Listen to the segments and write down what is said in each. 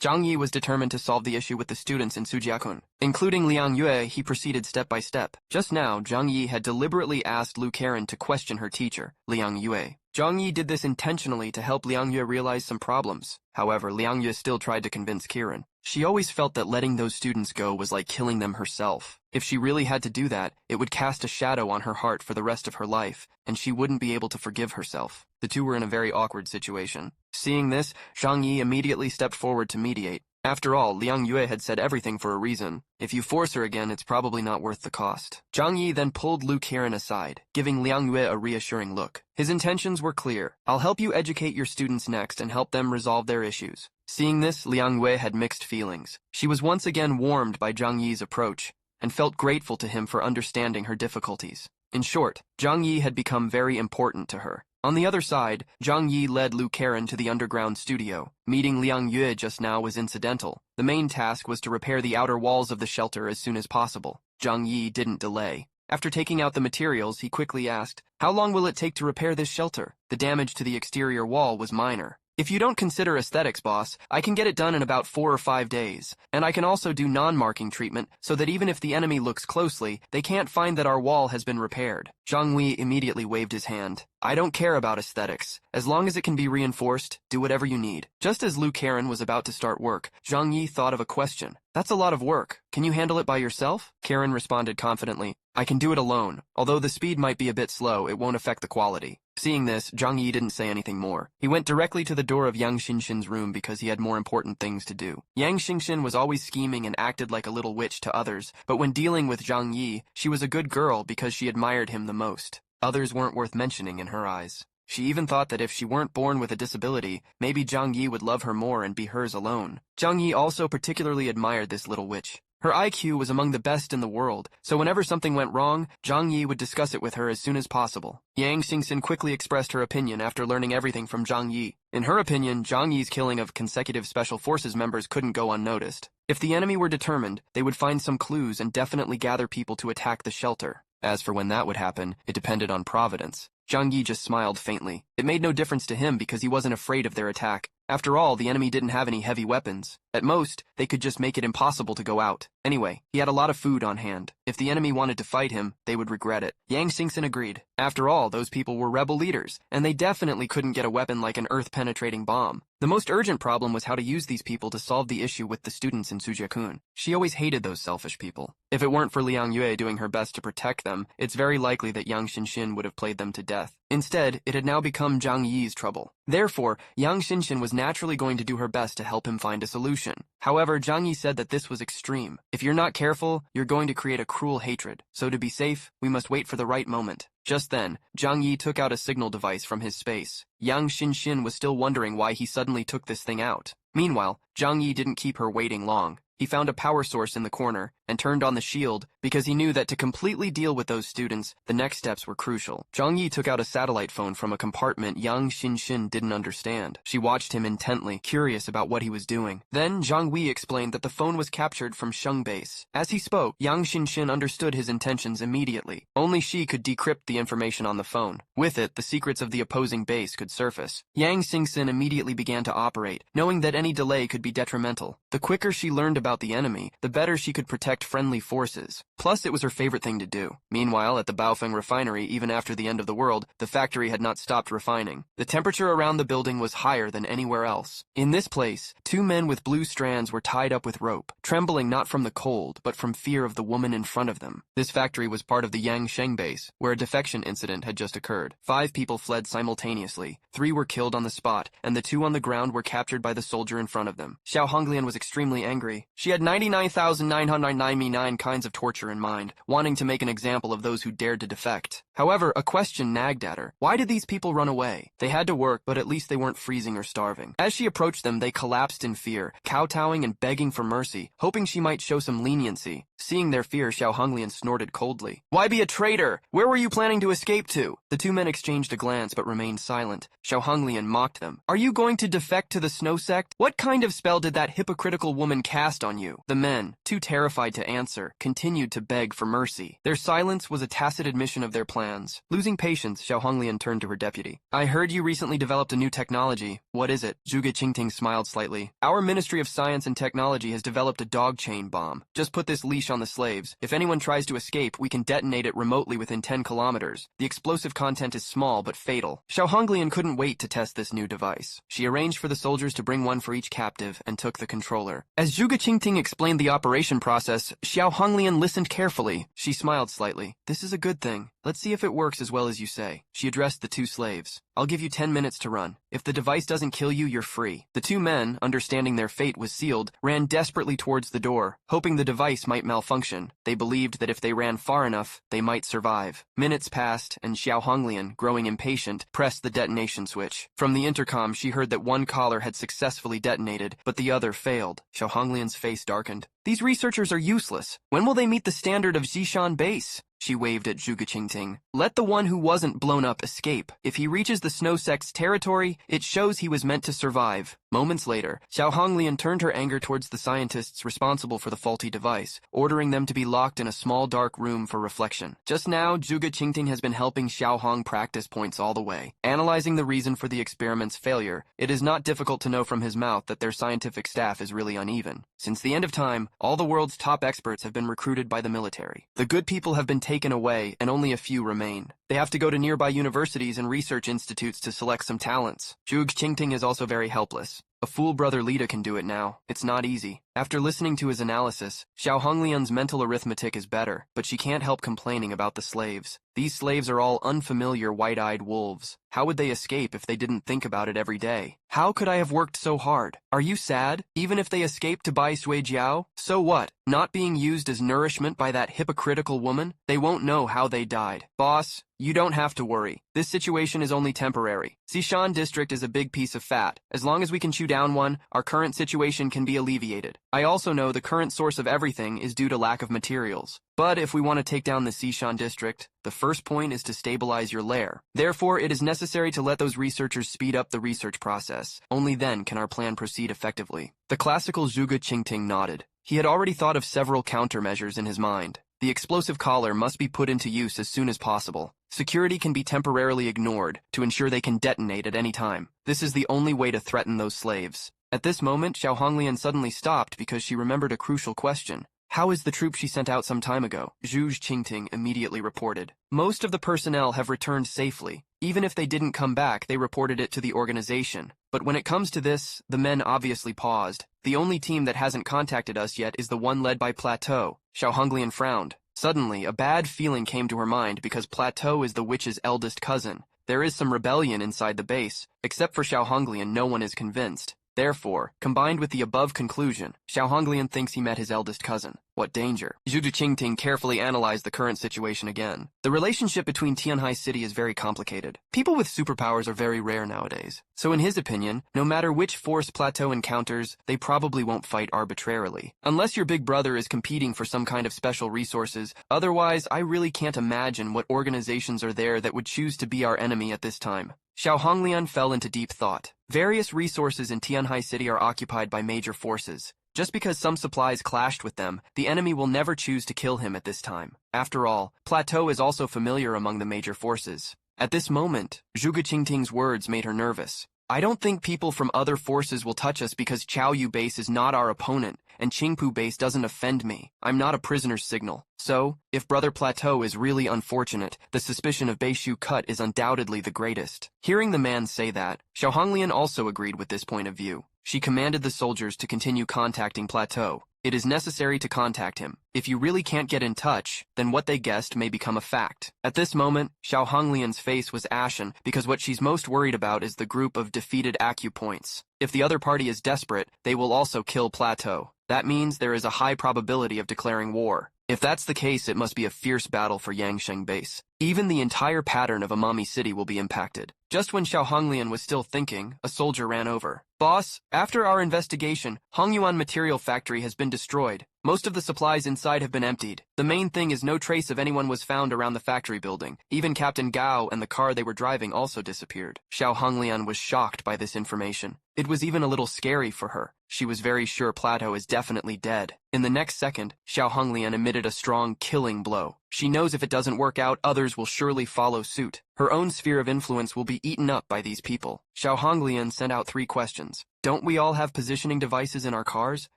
Zhang Yi was determined to solve the issue with the students in Sujiakun. Including Liang Yue, he proceeded step by step. Just now, Zhang Yi had deliberately asked Lu Karen to question her teacher, Liang Yue. Zhang Yi did this intentionally to help Liang Yue realize some problems. However, Liang Yue still tried to convince Karen. She always felt that letting those students go was like killing them herself. If she really had to do that, it would cast a shadow on her heart for the rest of her life, and she wouldn't be able to forgive herself. The two were in a very awkward situation. Seeing this, Zhang Yi immediately stepped forward to mediate. After all, Liang Yue had said everything for a reason. If you force her again, it's probably not worth the cost. Zhang Yi then pulled Lu Karen aside, giving Liang Yue a reassuring look. His intentions were clear. I'll help you educate your students next and help them resolve their issues. Seeing this, Liang Yue had mixed feelings. She was once again warmed by Zhang Yi's approach, and felt grateful to him for understanding her difficulties. In short, Zhang Yi had become very important to her. On the other side, Zhang Yi led Lu Karen to the underground studio. Meeting Liang Yue just now was incidental. The main task was to repair the outer walls of the shelter as soon as possible. Zhang Yi didn't delay. After taking out the materials, he quickly asked, "How long will it take to repair this shelter?" The damage to the exterior wall was minor. "If you don't consider aesthetics, boss, I can get it done in about 4 or 5 days. And I can also do non-marking treatment so that even if the enemy looks closely, they can't find that our wall has been repaired." Zhang Yi immediately waved his hand. "I don't care about aesthetics. As long as it can be reinforced, do whatever you need." Just as Lu Karen was about to start work, Zhang Yi thought of a question. "That's a lot of work. Can you handle it by yourself?" Karen responded confidently, "I can do it alone. Although the speed might be a bit slow, it won't affect the quality." Seeing this, Zhang Yi didn't say anything more. He went directly to the door of Yang Xinshin's room because he had more important things to do. Yang Xinshin was always scheming and acted like a little witch to others, but when dealing with Zhang Yi, she was a good girl because she admired him the most. Others weren't worth mentioning in her eyes. She even thought that if she weren't born with a disability, maybe Zhang Yi would love her more and be hers alone. Zhang Yi also particularly admired this little witch. Her IQ was among the best in the world, so whenever something went wrong, Zhang Yi would discuss it with her as soon as possible. Yang Xingxin quickly expressed her opinion after learning everything from Zhang Yi. In her opinion, Zhang Yi's killing of consecutive Special Forces members couldn't go unnoticed. If the enemy were determined, they would find some clues and definitely gather people to attack the shelter. As for when that would happen, it depended on Providence. Zhang Yi just smiled faintly. It made no difference to him because he wasn't afraid of their attack. After all, the enemy didn't have any heavy weapons. At most, they could just make it impossible to go out. Anyway, he had a lot of food on hand. If the enemy wanted to fight him, they would regret it. Yang Xingxin agreed. After all, those people were rebel leaders, and they definitely couldn't get a weapon like an earth-penetrating bomb. The most urgent problem was how to use these people to solve the issue with the students in Sujiakun. She always hated those selfish people. If it weren't for Liang Yue doing her best to protect them, it's very likely that Yang Xinshin would have played them to death. Instead, it had now become Zhang Yi's trouble. Therefore, Yang Xinshin was naturally going to do her best to help him find a solution. However, Zhang Yi said that this was extreme. If you're not careful, you're going to create a cruel hatred. So to be safe, we must wait for the right moment. Just then, Zhang Yi took out a signal device from his space. Yang Xinshin was still wondering why he suddenly took this thing out. Meanwhile, Zhang Yi didn't keep her waiting long. He found a power source in the corner and turned on the shield because he knew that to completely deal with those students, the next steps were crucial. Zhang Yi took out a satellite phone from a compartment Yang Xinshin didn't understand. She watched him intently, curious about what he was doing. Then Zhang Wei explained that the phone was captured from Sheng base. As he spoke, Yang Xinshin understood his intentions immediately. Only she could decrypt the information on the phone. With it, the secrets of the opposing base could surface. Yang Xingxin immediately began to operate, knowing that any delay could be detrimental. The quicker she learned about the enemy, the better she could protect friendly forces. Plus, it was her favorite thing to do. Meanwhile, at the Baofeng refinery, even after the end of the world, the factory had not stopped refining. The temperature around the building was higher than anywhere else. In this place, 2 men with blue strands were tied up with rope, trembling not from the cold, but from fear of the woman in front of them. This factory was part of the Yangsheng base, where a defection incident had just occurred. 5 people fled simultaneously. 3 were killed on the spot, and the 2 on the ground were captured by the soldier in front of them. Xiao Honglian was extremely angry. She had 99,999 kinds of torture in mind, wanting to make an example of those who dared to defect. However, a question nagged at her. Why did these people run away? They had to work, but at least they weren't freezing or starving. As she approached them, they collapsed in fear, kowtowing and begging for mercy, hoping she might show some leniency. Seeing their fear, Xiao Honglian snorted coldly. Why be a traitor? Where were you planning to escape to? The two men exchanged a glance but remained silent. Xiao Honglian mocked them. Are you going to defect to the snow sect? What kind of spell did that hypocritical woman cast on you? The men, too terrified to answer, continued to beg for mercy. Their silence was a tacit admission of their plans. Losing patience, Xiao Honglian turned to her deputy. I heard you recently developed a new technology. What is it? Zhuge Qingting smiled slightly. Our Ministry of Science and Technology has developed a dog chain bomb. Just put this leash on the slaves. If anyone tries to escape, we can detonate it remotely within 10 kilometers. The explosive content is small but fatal. Xiao Honglian couldn't wait to test this new device. She arranged for the soldiers to bring one for each captive and took the controller. As Zhuge Qingting explained the operation process, Xiao Honglian listened carefully. She smiled slightly. This is a good thing. Let's see if it works as well as you say. She addressed the two slaves. I'll give you 10 minutes to run. If the device doesn't kill you, you're free. The two men, understanding their fate was sealed, ran desperately towards the door, hoping the device might malfunction. They believed that if they ran far enough, they might survive. Minutes passed, and Xiao Honglian, growing impatient, pressed the detonation switch. From the intercom, she heard that one collar had successfully detonated, but the other failed. Xiao Honglian's face darkened. These researchers are useless. When will they meet the standard of Zishan base? She waved at Zhuge Qingting. Let the one who wasn't blown up escape. If he reaches the snow sect's territory, it shows he was meant to survive. Moments later, Xiao Honglian turned her anger towards the scientists responsible for the faulty device, ordering them to be locked in a small dark room for reflection. Just now, Zhuge Qingting has been helping Xiao Hong practice points all the way. Analyzing the reason for the experiment's failure, it is not difficult to know from his mouth that their scientific staff is really uneven. Since the end of time, all the world's top experts have been recruited by the military. The good people have been taken away, and only a few remain. They have to go to nearby universities and research institutes to select some talents. Zhuge Qingting is also very helpless. A fool brother Lida can do it now. It's not easy. After listening to his analysis, Xiao Honglian's mental arithmetic is better, but she can't help complaining about the slaves. These slaves are all unfamiliar white-eyed wolves. How would they escape if they didn't think about it every day? How could I have worked so hard? Are you sad? Even if they escape to Bai Sui Jiao? So what? Not being used as nourishment by that hypocritical woman? They won't know how they died. Boss, you don't have to worry. This situation is only temporary. Xishan district is a big piece of fat. As long as we can chew down one, our current situation can be alleviated. I also know the current source of everything is due to lack of materials. But if we want to take down the Xishan district, the first point is to stabilize your lair. Therefore, it is necessary to let those researchers speed up the research process. Only then can our plan proceed effectively. The classical Zhuge Qingting nodded. He had already thought of several countermeasures in his mind. The explosive collar must be put into use as soon as possible. Security can be temporarily ignored to ensure they can detonate at any time. This is the only way to threaten those slaves. At this moment, Xiao Honglian suddenly stopped because she remembered a crucial question. How is the troop she sent out some time ago? Zhuge Qingting immediately reported. Most of the personnel have returned safely. Even if they didn't come back, they reported it to the organization. But when it comes to this, the men obviously paused. The only team that hasn't contacted us yet is the one led by Plateau. Xiao Honglian frowned. Suddenly, a bad feeling came to her mind because Plateau is the witch's eldest cousin. There is some rebellion inside the base. Except for Xiao Honglian, no one is convinced. Therefore, combined with the above conclusion, Xiao Honglian thinks he met his eldest cousin. What danger? Zhuge Qingting carefully analyzed the current situation again. The relationship between Tianhai City is very complicated. People with superpowers are very rare nowadays. So in his opinion, no matter which force Plateau encounters, they probably won't fight arbitrarily. Unless your big brother is competing for some kind of special resources, otherwise I really can't imagine what organizations are there that would choose to be our enemy at this time. Xiao Honglian fell into deep thought. Various resources in Tianhai City are occupied by major forces. Just because some supplies clashed with them, the enemy will never choose to kill him at this time. After all, Plateau is also familiar among the major forces. At this moment, Zhuge Qingting's words made her nervous. I don't think people from other forces will touch us because Chaoyu base is not our opponent, and Qingpu base doesn't offend me. I'm not a prisoner's signal. So, if Brother Plateau is really unfortunate, the suspicion of Beishu Cut is undoubtedly the greatest. Hearing the man say that, Xiao Honglian also agreed with this point of view. She commanded the soldiers to continue contacting Plateau. It is necessary to contact him. If you really can't get in touch, then what they guessed may become a fact. At this moment, Xiao Honglian's face was ashen because what she's most worried about is the group of defeated acupoints. If the other party is desperate, they will also kill Plateau. That means there is a high probability of declaring war. If that's the case, it must be a fierce battle for Yangsheng base. Even the entire pattern of Amami City will be impacted. Just when Xiao Honglian was still thinking, a soldier ran over. Boss, after our investigation, Hongyuan Material Factory has been destroyed. Most of the supplies inside have been emptied. The main thing is no trace of anyone was found around the factory building. Even Captain Gao and the car they were driving also disappeared. Xiao Honglian was shocked by this information. It was even a little scary for her. She was very sure Plato is definitely dead. In the next second, Xiao Honglian emitted a strong, killing blow. She knows if it doesn't work out, others will surely follow suit. Her own sphere of influence will be eaten up by these people. Xiao Honglian sent out 3 questions. Don't we all have positioning devices in our cars?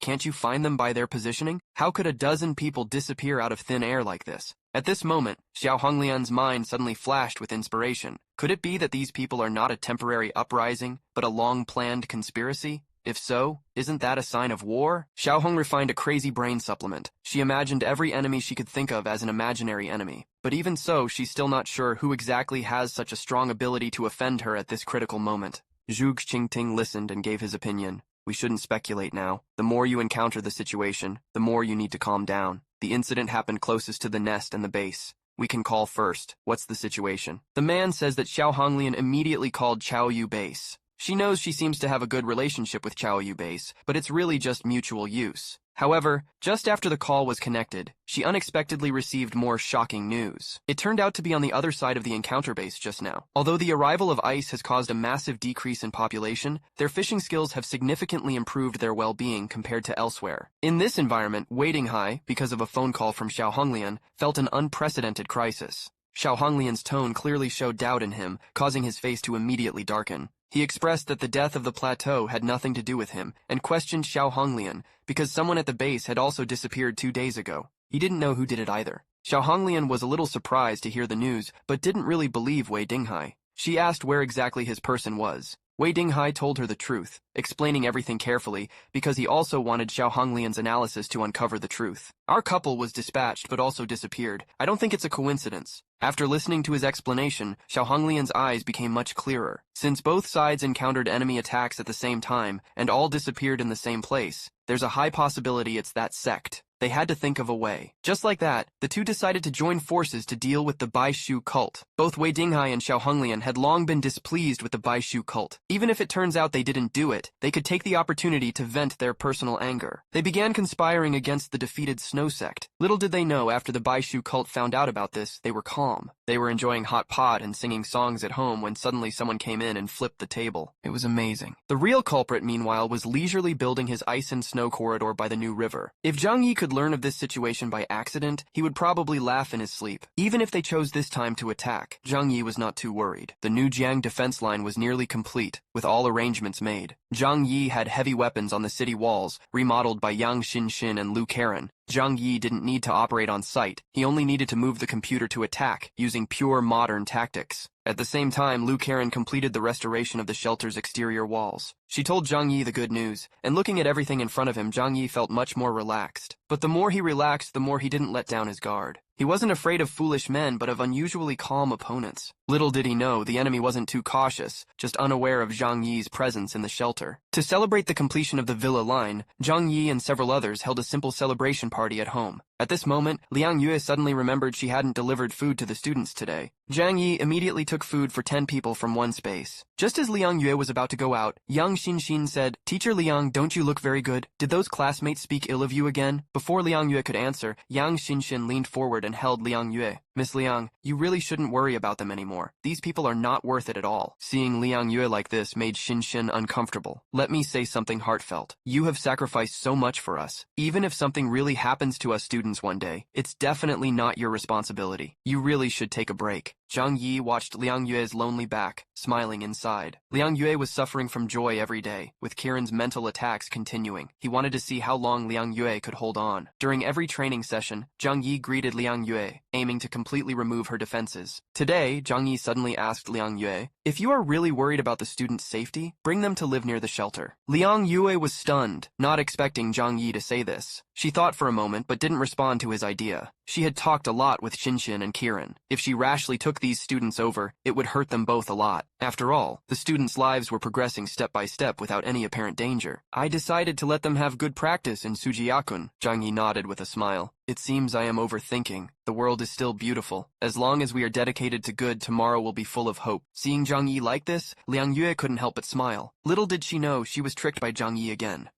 Can't you find them by their positioning? How could a dozen people disappear out of thin air like this? At this moment, Xiao Honglian's mind suddenly flashed with inspiration. Could it be that these people are not a temporary uprising, but a long-planned conspiracy? If so, isn't that a sign of war? Xiao Hong refined a crazy brain supplement. She imagined every enemy she could think of as an imaginary enemy. But even so, she's still not sure who exactly has such a strong ability to offend her at this critical moment. Zhu Qingting listened and gave his opinion. We shouldn't speculate now. The more you encounter the situation, the more you need to calm down. The incident happened closest to the nest and the base. We can call first. What's the situation? The man says that Xiao Honglian immediately called Chao Yu base. She knows she seems to have a good relationship with Chao Yu base, but it's really just mutual use. However, just after the call was connected, she unexpectedly received more shocking news. It turned out to be on the other side of the encounter base just now. Although the arrival of ice has caused a massive decrease in population, their fishing skills have significantly improved their well-being compared to elsewhere. In this environment, Wei Dinghai, because of a phone call from Xiao Honglian, felt an unprecedented crisis. Xiao Honglian's tone clearly showed doubt in him, causing his face to immediately darken. He expressed that the death of the plateau had nothing to do with him, and questioned Xiao Honglian because someone at the base had also disappeared 2 days ago. He didn't know who did it either. Xiao Honglian was a little surprised to hear the news, but didn't really believe Wei Dinghai. She asked where exactly his person was. Wei Dinghai told her the truth, explaining everything carefully because he also wanted Xiao Honglian's analysis to uncover the truth. Our couple was dispatched but also disappeared. I don't think it's a coincidence. After listening to his explanation, Xiao Honglian's eyes became much clearer. Since both sides encountered enemy attacks at the same time and all disappeared in the same place, there's a high possibility it's that sect. They had to think of a way. Just like that, the two decided to join forces to deal with the Baishu cult. Both Wei Dinghai and Xiao Honglian had long been displeased with the Baishu cult. Even if it turns out they didn't do it, they could take the opportunity to vent their personal anger. They began conspiring against the defeated Snow sect. Little did they know, after the Baishu cult found out about this, they were calm. They were enjoying hot pot and singing songs at home when suddenly someone came in and flipped the table. It was amazing. The real culprit, meanwhile, was leisurely building his ice and snow corridor by the new river. If Zhang Yi could learn of this situation by accident, he would probably laugh in his sleep. Even if they chose this time to attack, Zhang Yi was not too worried. The new Jiang defense line was nearly complete, with all arrangements made. Zhang Yi had heavy weapons on the city walls, remodeled by Yang Xinxin and Lu Karen. Zhang Yi didn't need to operate on site. He only needed to move the computer to attack, using pure modern tactics. At the same time, Lu Karen completed the restoration of the shelter's exterior walls. She told Zhang Yi the good news, and looking at everything in front of him, Zhang Yi felt much more relaxed. But the more he relaxed, the more he didn't let down his guard. He wasn't afraid of foolish men, but of unusually calm opponents. Little did he know, the enemy wasn't too cautious, just unaware of Zhang Yi's presence in the shelter. To celebrate the completion of the villa line, Zhang Yi and several others held a simple celebration party at home. At this moment, Liang Yue suddenly remembered she hadn't delivered food to the students today. Zhang Yi immediately took food for 10 people from one space. Just as Liang Yue was about to go out, Yang Xinxin said, "Teacher Liang, don't you look very good? Did those classmates speak ill of you again?" Before Liang Yue could answer, Yang Xinxin leaned forward and held Liang Yue. "Miss Liang, you really shouldn't worry about them anymore. These people are not worth it at all." Seeing Liang Yue like this made Xinxin uncomfortable. "Let me say something heartfelt. You have sacrificed so much for us. Even if something really happens to us students one day, it's definitely not your responsibility. You really should take a break." Zhang Yi watched Liang Yue's lonely back, smiling inside. Liang Yue was suffering from joy every day, with Kiran's mental attacks continuing. He wanted to see how long Liang Yue could hold on. During every training session, Zhang Yi greeted Liang Yue, aiming to completely remove her defenses. Today, Zhang Yi suddenly asked Liang Yue, "If you are really worried about the students' safety, bring them to live near the shelter." Liang Yue was stunned, not expecting Zhang Yi to say this. She thought for a moment but didn't respond to his idea. She had talked a lot with Xinxin and Kiran. If she rashly took these students over, it would hurt them both a lot. After all, the students' lives were progressing step by step without any apparent danger. "I decided to let them have good practice in Sujiakun." Zhang Yi nodded with a smile. "It seems I am overthinking. The world is still beautiful. As long as we are dedicated to good, tomorrow will be full of hope." Seeing Zhang Yi like this, Liang Yue couldn't help but smile. Little did she know she was tricked by Zhang Yi again.